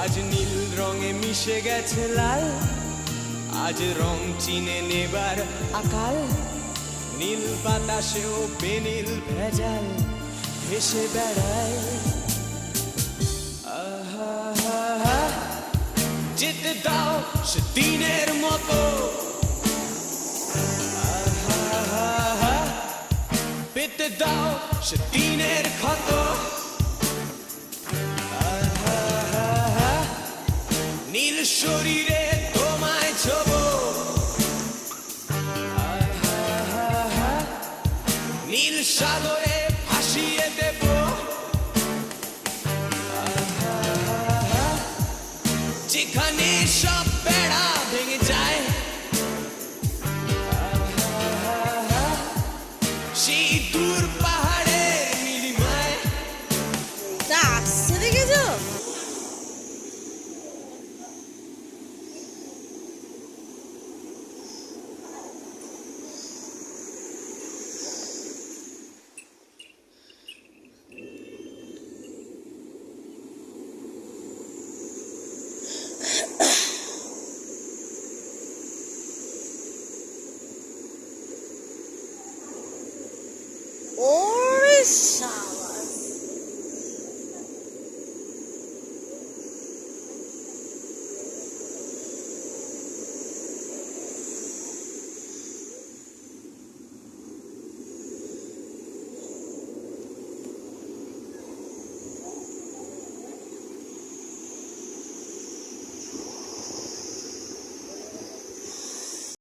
আজ নীল রঙে মিশে গেছে লাল, আজ রং চিনে নেবার আকাল। নীল বাতাসেও বেনীল ভেজাল ভেসে বেড়ায়। আহা, যেতে দাও সে দিনের মতো, আহা, পেতে দাও সে দিনের ক্ষত। আহা, নীল শরীরে তোমায় ছোবো, আহা, নীল সাগরে ভাসিয়ে দেব। আহা, যেখানে সব বেড়া ভেঙে যায়, আহা, সেই দূর পাহাড়ের নীলিমায়। তা আসছে দেখেছো? ও